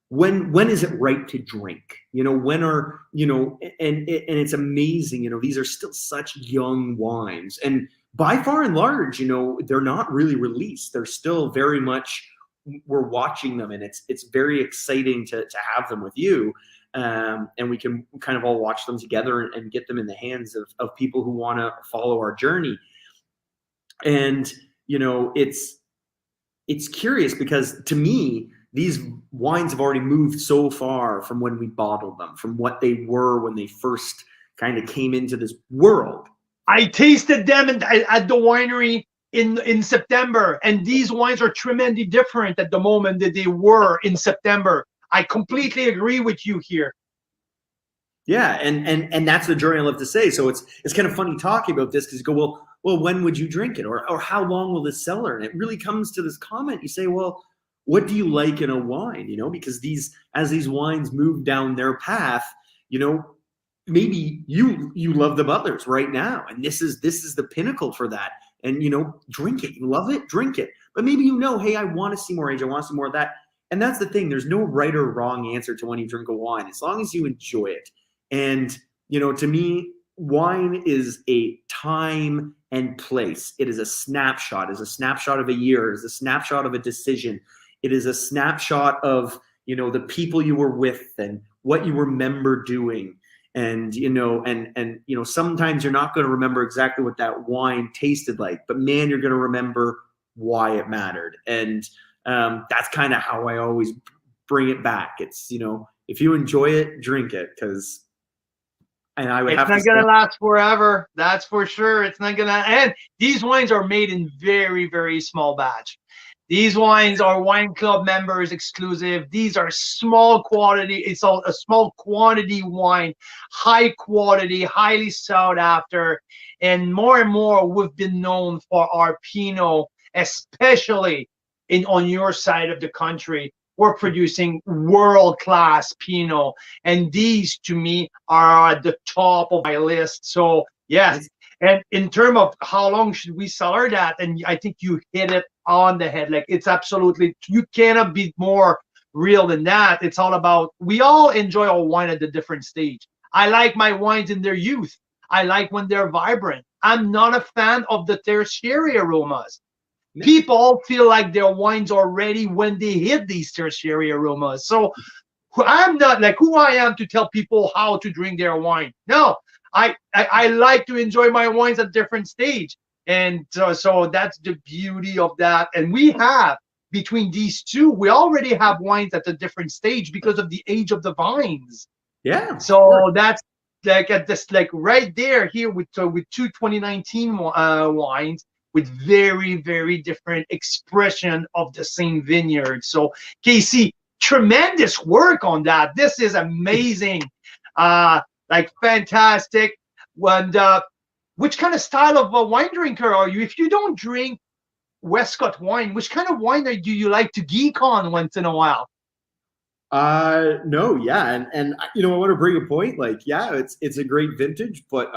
when is it right to drink? When are, and it's amazing, these are still such young wines. And by far and large, they're not really released. They're still very much, we're watching them, and it's very exciting to have them with you. And we can kind of all watch them together and get them in the hands of people who want to follow our journey. And, it's curious, because to me, these wines have already moved so far from when we bottled them, from what they were when they first kind of came into this world. I tasted them at the winery in September, and these wines are tremendously different at the moment that they were in September. I completely agree with you here. Yeah, and that's the journey I love to say. So it's kind of funny talking about this, because you go, well, when would you drink it, or how long will this cellar? And it really comes to this comment. You say, well, what do you like in a wine? Because as these wines move down their path, maybe you love the Butlers right now, and this is the pinnacle for that. And drink it. You love it, drink it. but maybe you know, hey, I want to see more age, I want to see more of that. And that's the thing. There's no right or wrong answer to when you drink a wine, as long as you enjoy it. And, you know, to me, wine is a time and place. It is a snapshot. It is a snapshot of a year. It is a snapshot of a decision. It is a snapshot of, you know, the people you were with and what you remember doing. And, you know, and you know, sometimes you're not going to remember exactly what that wine tasted like, but man, you're going to remember why it mattered. And that's kind of how I always bring it back. It's, you know, if you enjoy it, drink it, because and I would it's have not to gonna say, last forever. That's for sure. It's not gonna. And these wines are made in very, very small batch. These wines are wine club members exclusive. These are small quantity. It's all a small quantity wine, high quality, highly sought after, and more we've been known for our Pinot, especially on your side of the country. We're producing world-class Pinot, and these to me are at the top of my list. So yes, and in terms of how long should we cellar that, and I think you hit it on the head. Like, it's absolutely, you cannot be more real than that. It's all about, we all enjoy our wine at a different stage. I like my wines in their youth. I like when they're vibrant. I'm not a fan of the tertiary aromas. People feel like their wines are ready when they hit these tertiary aromas. So I'm not like who I am to tell people how to drink their wine. No, I like to enjoy my wines at different stage. And so that's the beauty of that. And we have, between these two, we already have wines at a different stage because of the age of the vines. Yeah. So sure. that's like at this, like right there here with two 2019 wines, with very, very different expression of the same vineyard. So Casey, tremendous work on that. This is amazing. Like fantastic. And which kind of style of a wine drinker are you? If you don't drink Westcott wine, which kind of wine do you like to geek on once in a while? No, yeah. And you know, I want to bring a point, like, yeah, it's a great vintage, but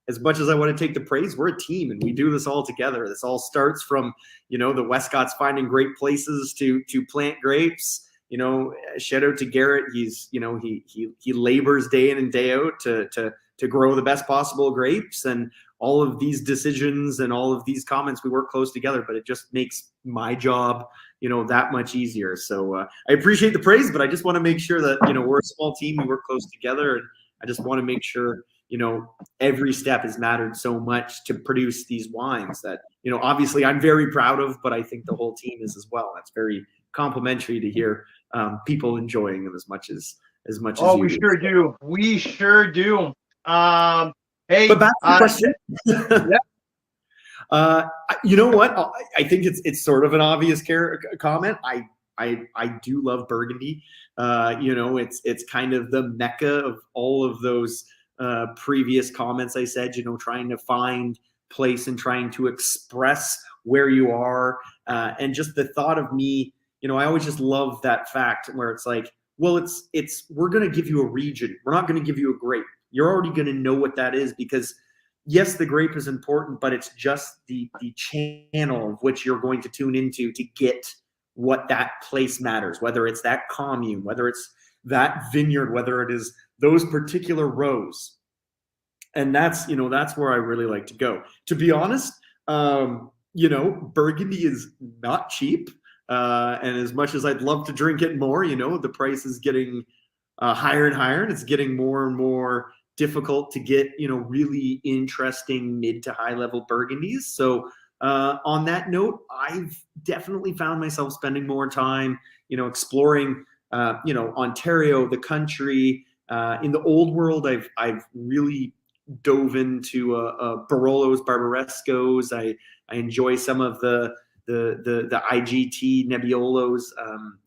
as much as I want to take the praise, we're a team and we do this all together. This all starts from, you know, the Westcotts finding great places to plant grapes. You know, shout out to Garrett. He's, you know, he labors day in and day out to grow the best possible grapes, and all of these decisions and all of these comments, we work close together, but it just makes my job, you know, that much easier. So I appreciate the praise, but I just want to make sure that, you know, we're a small team, we work close together, and I just want to make sure, you know, every step has mattered so much to produce these wines that, you know, obviously I'm very proud of, but I think the whole team is as well. That's very complimentary to hear people enjoying them as much as Oh, you we do. sure do. We sure do. Hey, but back to the question. Yeah. You know what? I think it's sort of an obvious comment. I do love Burgundy. You know, it's kind of the mecca of all of those previous comments I said, you know, trying to find place and trying to express where you are. And just the thought of me, you know, I always just love that fact where it's like, well, we're going to give you a region. We're not going to give you a grape. You're already going to know what that is, because yes, the grape is important, but it's just the channel of which you're going to tune into to get what that place matters, whether it's that commune, whether it's that vineyard, whether it is those particular rows. And that's, you know, that's where I really like to go. To be honest, you know, Burgundy is not cheap. And as much as I'd love to drink it more, you know, the price is getting higher and higher, and it's getting more and more difficult to get, you know, really interesting mid to high level Burgundies. So on that note, I've definitely found myself spending more time, you know, exploring, you know, Ontario, the country. In the old world, I've really dove into Barolos, Barbarescos. I enjoy some of the IGT Nebbiolos,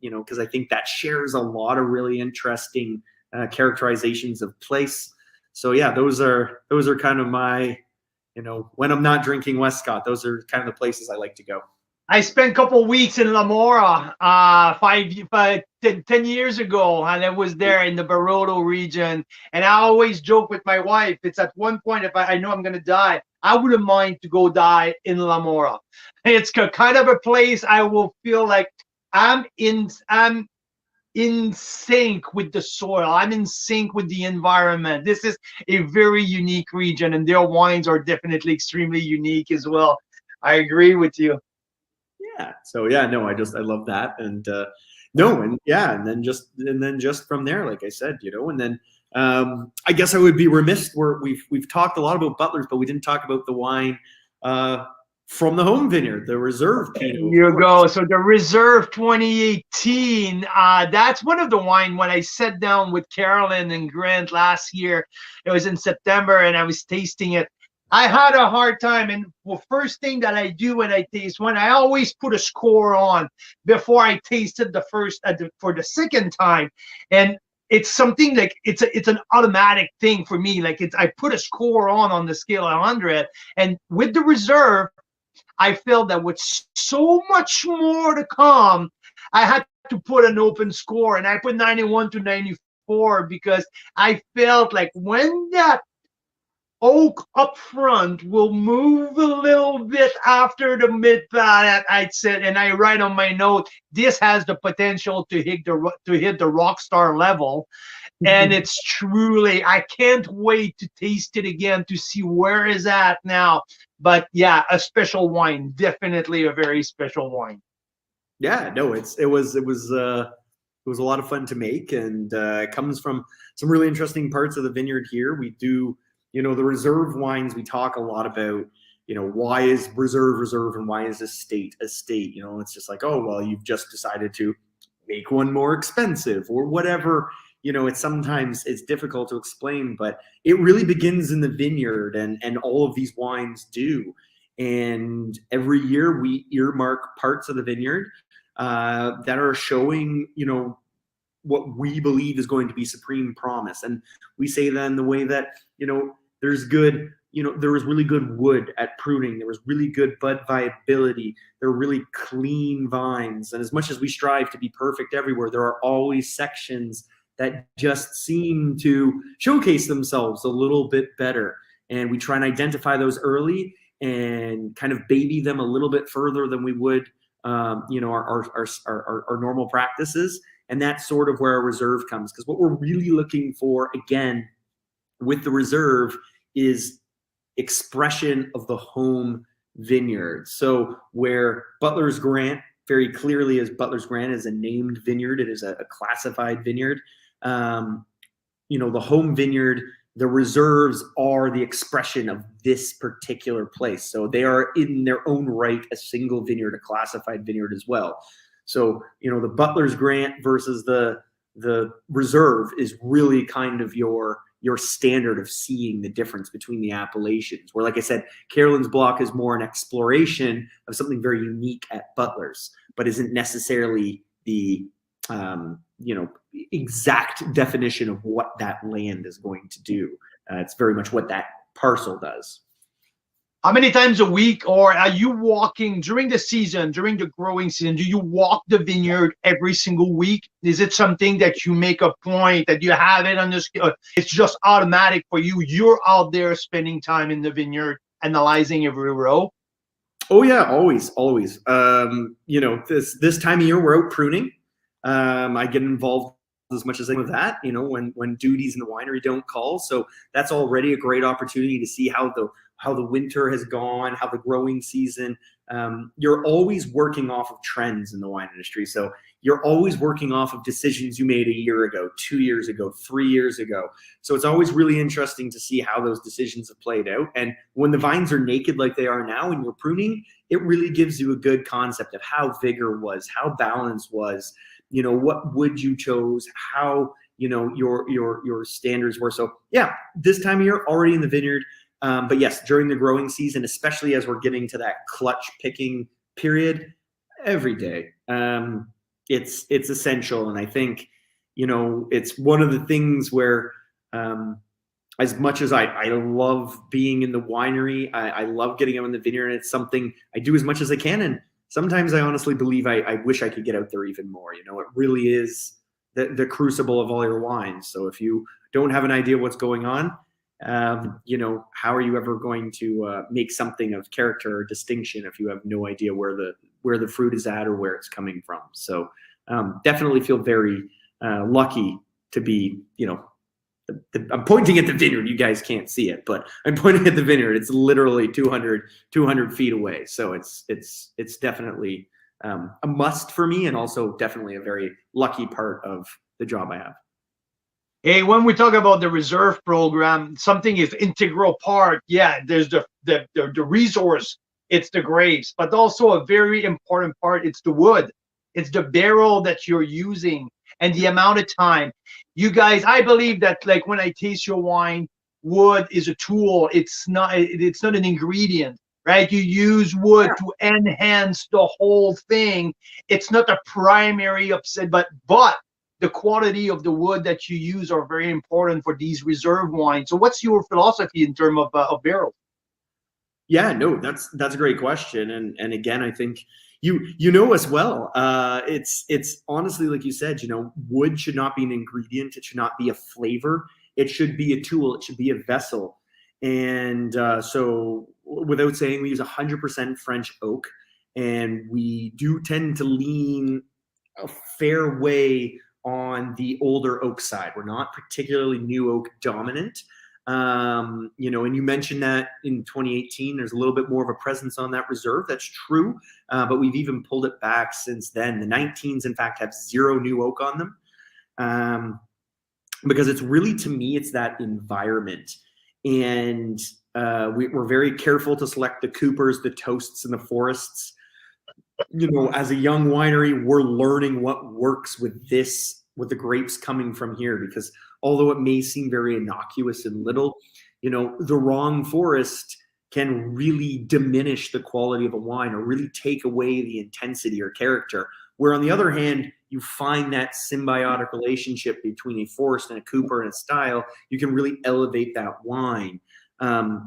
you know, because I think that shares a lot of really interesting characterizations of place. So yeah, those are kind of my, you know, when I'm not drinking Westcott, those are kind of the places I like to go. I spent a couple weeks in Lamora 10 years ago, and I was there in the Barolo region. And I always joke with my wife, it's at one point, if I know I'm going to die, I wouldn't mind to go die in La Mora. It's kind of a place I will feel like I'm in sync with the soil. I'm in sync with the environment. This is a very unique region, and their wines are definitely extremely unique as well. I agree with you. Yeah. So yeah, no, I love that. And no, and yeah, and then just from there, like I said, and then I guess I would be remiss where we've talked a lot about Butlers, but we didn't talk about the wine from the home vineyard, the Reserve Pinot. Here you go. So the Reserve 2018, that's one of the wine when I sat down with Carolyn and Grant last year. It was in September, and I was tasting it. I had a hard time, and the first thing that I do when I taste one, I always put a score on before I tasted the first for the second time, and it's something like it's an automatic thing for me. Like I put a score on the scale of 100, and with the Reserve, I felt that with so much more to come, I had to put an open score, and I put 91 to 94 because I felt like when that oak up front will move a little bit after the mid palate, I'd said, and I write on my note, this has the potential to hit the rock star level. And it's truly, I can't wait to taste it again to see where is at now. But yeah, a special wine, definitely a very special wine. Yeah, no, it was a lot of fun to make, and it comes from some really interesting parts of the vineyard here. We do, the Reserve wines, we talk a lot about, why is Reserve and why is estate? It's just like, oh, well, you've just decided to make one more expensive or whatever. Sometimes it's difficult to explain, but it really begins in the vineyard, and all of these wines do. And every year we earmark parts of the vineyard that are showing, what we believe is going to be supreme promise. And we say that in the way that, there was really good wood at pruning. There was really good bud viability. There were really clean vines. And as much as we strive to be perfect everywhere, there are always sections that just seem to showcase themselves a little bit better. And we try and identify those early and kind of baby them a little bit further than we would, our normal practices. And that's sort of where our Reserve comes. Because what we're really looking for, again, with the Reserve is expression of the home vineyard. So where Butler's Grant very clearly is Butler's Grant is a named vineyard. It is a classified vineyard. The home vineyard, the Reserves are the expression of this particular place. So they are in their own right a single vineyard, a classified vineyard as well. So, the Butler's Grant versus the Reserve is really kind of your standard of seeing the difference between the appellations. Where, like I said, Carolyn's block is more an exploration of something very unique at Butler's, but isn't necessarily the exact definition of what that land is going to do. It's very much what that parcel does. How many times a week, or are you walking during the season, during the growing season? Do you walk the vineyard every single week? Is it something that you make a point that you have it on the? It's just automatic for you. You're out there spending time in the vineyard, analyzing every row. Oh yeah, always. This time of year we're out pruning. I get involved as much as I can with that, when duties in the winery don't call. So that's already a great opportunity to see how the winter has gone, how the growing season. You're always working off of trends in the wine industry. So you're always working off of decisions you made a year ago, 2 years ago, 3 years ago. So it's always really interesting to see how those decisions have played out. And when the vines are naked like they are now and you're pruning, it really gives you a good concept of how vigor was, how balance was, what wood you chose, how, your standards were. So yeah, this time of year already in the vineyard. But yes, during the growing season, especially as we're getting to that clutch picking period, every day, it's essential. And I think, it's one of the things where, as much as I love being in the winery, I love getting out in the vineyard, and it's something I do as much as I can. And sometimes I honestly believe I wish I could get out there even more. It really is the crucible of all your wines. So if you don't have an idea what's going on, you know, how are you ever going to make something of character or distinction if you have no idea where the fruit is at or where it's coming from? So definitely feel very lucky to be, you know, I'm pointing at the vineyard. You guys can't see it, but I'm pointing at the vineyard. It's literally 200 feet away. So it's definitely a must for me, and also definitely a very lucky part of the job I have. Hey, when we talk about the reserve program, something is integral part. Yeah, there's the resource, it's the grapes, but also a very important part, it's the wood. It's the barrel that you're using and the amount of time. You guys, I believe that, like, when I taste your wine, wood is a tool. It's not an ingredient, right? You use wood to enhance the whole thing. It's not a primary upset, but the quality of the wood that you use are very important for these reserve wines. So what's your philosophy in terms of barrels? Yeah, no, that's a great question. And again, I think you know as well. It's honestly, like you said, you know, wood should not be an ingredient. It should not be a flavor. It should be a tool. It should be a vessel. And so without saying, we use 100% French oak, and we do tend to lean a fair way on the older oak side. We're not particularly new oak dominant. You know, and you mentioned that in 2018, there's a little bit more of a presence on that reserve. That's true. But we've even pulled it back since then. The 19s, in fact, have 0 new oak on them. Because it's really, to me, it's that environment. And we're very careful to select the Coopers, the Toasts, and the Forests. You know, as a young winery, we're learning what works with the grapes coming from here, because although it may seem very innocuous and little, you know, the wrong forest can really diminish the quality of a wine or really take away the intensity or character. Where on the other hand, you find that symbiotic relationship between a forest and a Cooper and a style, you can really elevate that wine.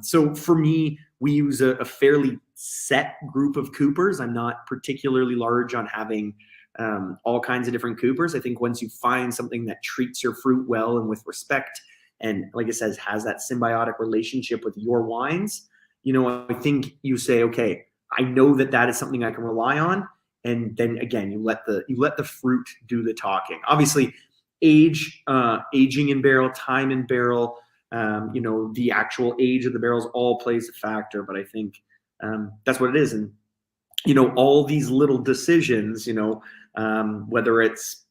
So for me, we use a fairly set group of Coopers. I'm not particularly large on having all kinds of different Coopers. I think once you find something that treats your fruit well and with respect, and like it says, has that symbiotic relationship with your wines, you know, I think you say, okay, I know that is something I can rely on. And then again, you let the fruit do the talking. Obviously, aging in barrel, time in barrel, you know, the actual age of the barrels all plays a factor. But I think that's what it is. And, you know, all these little decisions, you know, whether it's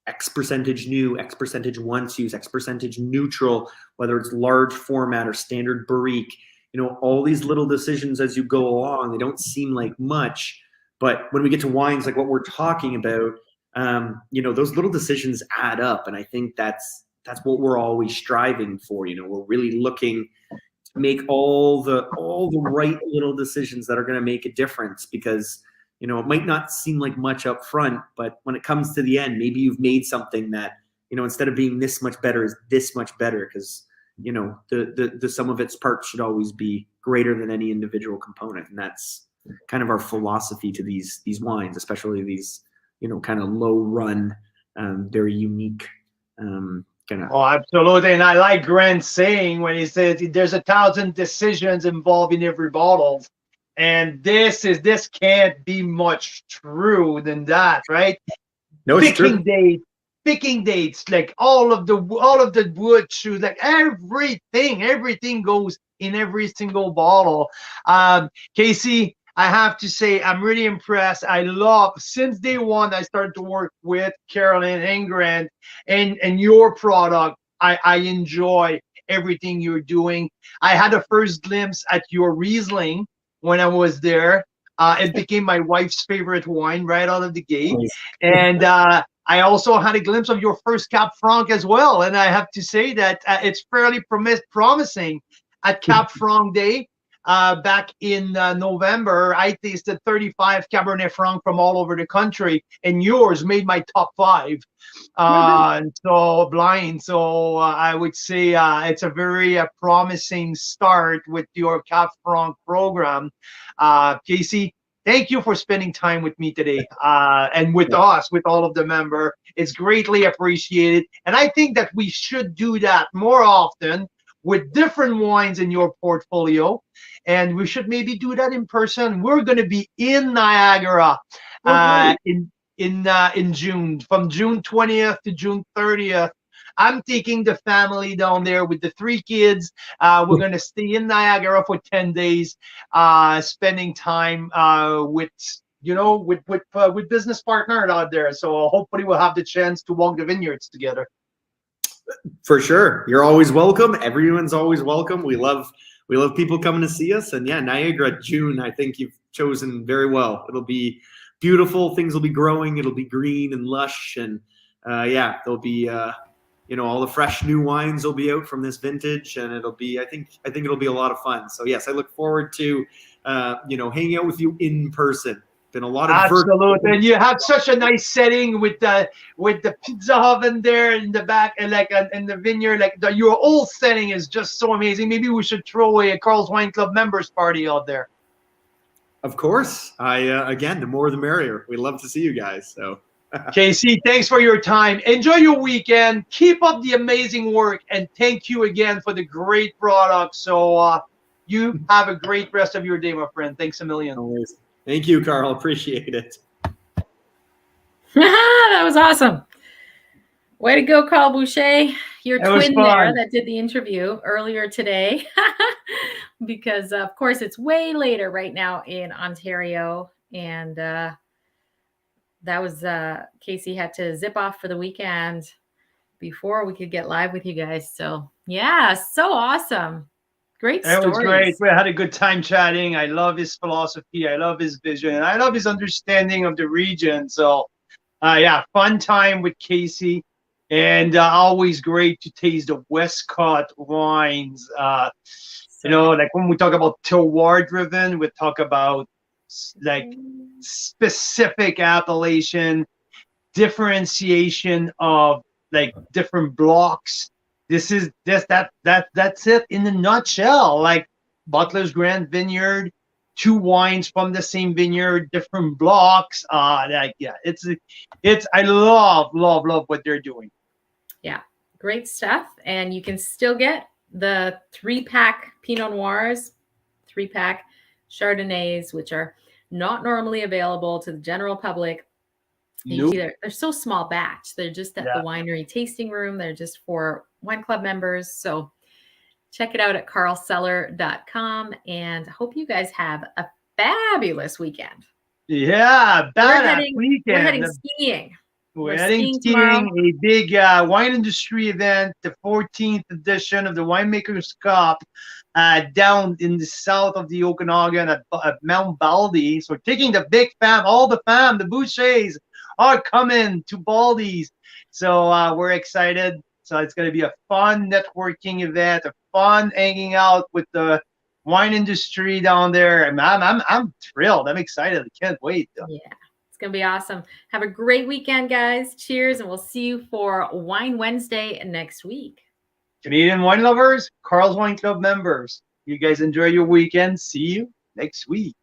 X percentage new, X percentage once use, X percentage neutral, whether it's large format or standard barrique, you know, all these little decisions as you go along, they don't seem like much. But when we get to wines like what we're talking about, you know, those little decisions add up. And I think that's what we're always striving for. You know, we're really looking to make all the right little decisions that are going to make a difference, because, you know, it might not seem like much up front, but when it comes to the end, maybe you've made something that, you know, instead of being this much better is this much better, because, you know, the sum of its parts should always be greater than any individual component. And that's kind of our philosophy to these wines, especially these, you know, kind of low run, very unique kind of. Oh, absolutely. And I like Grant saying when he says there's 1,000 decisions involved in every bottle. And this can't be much true than that, right? No, it's true. Picking dates, like all of the wood shoes, like everything goes in every single bottle. Casey, I have to say, I'm really impressed. I love, since day one, I started to work with Carolyn and Grant and your product. I enjoy everything you're doing. I had a first glimpse at your Riesling when I was there. It became my wife's favorite wine right out of the gate. And I also had a glimpse of your first Cap Franc as well. And I have to say that it's fairly promising. At Cap Franc Day back in November, I tasted 35 Cabernet Franc from all over the country, and yours made my top 5. And so blind. So I would say it's a very promising start with your Cap Franc program. Casey, thank you for spending time with me today and with us, with all of the members. It's greatly appreciated. And I think that we should do that more often with different wines in your portfolio. And we should maybe do that in person. We're going to be in Niagara in June, from June 20th to June 30th. I'm taking the family down there with the 3 kids. We're going to stay in Niagara for 10 days, spending time with business partner out there. So hopefully we'll have the chance to walk the vineyards together. For sure. You're always welcome. Everyone's always welcome. We love people coming to see us. And yeah, Niagara, June, I think you've chosen very well. It'll be beautiful. Things will be growing. It'll be green and lush. And there'll be all the fresh new wines will be out from this vintage, and it'll be, I think it'll be a lot of fun. So yes, I look forward to, hanging out with you in person. Been a lot of absolutely, and you have such a nice setting with the pizza oven there in the back, and in the vineyard, your whole setting is just so amazing. Maybe we should throw a Carl's Wine Club members party out there. Of course, again, the more the merrier. We love to see you guys. So. Casey, thanks for your time. Enjoy your weekend. Keep up the amazing work, and thank you again for the great product. So you have a great rest of your day, my friend. Thanks a million. Always. Thank you, Carl. Appreciate it. That was awesome. Way to go, Carl Boucher. Your twin there that did the interview earlier today. Because, of course, it's way later right now in Ontario. And that was Casey had to zip off for the weekend before we could get live with you guys. So, yeah, so awesome. Great stories. It was great. We had a good time chatting. I love his philosophy. I love his vision. I love his understanding of the region. So, fun time with Casey. And always great to taste the Westcott wines. When we talk about terroir driven, we talk about specific appellation, differentiation of different blocks. That's it in a nutshell. Butler's Grand Vineyard, 2 wines from the same vineyard, different blocks. I love what they're doing. Yeah, great stuff. And you can still get the 3-pack Pinot Noirs, 3-pack Chardonnays, which are not normally available to the general public. Nope. They're so small batch. They're just at the winery tasting room. They're just for wine club members. So check it out at carlcellar.com, and hope you guys have a fabulous weekend. Yeah, weekend. We're heading skiing. We're heading skiing, a big wine industry event, the 14th edition of the Winemakers Cup, down in the south of the Okanagan at Mount Baldy. So taking the big fam, all the fam, the Bouchers are coming to Baldy's. So we're excited. So it's going to be a fun networking event, a fun hanging out with the wine industry down there. And I'm thrilled. I'm excited. I can't wait. Yeah. It's going to be awesome. Have a great weekend, guys. Cheers, and we'll see you for Wine Wednesday next week. Canadian wine lovers, Carl's Wine Club members, you guys enjoy your weekend. See you next week.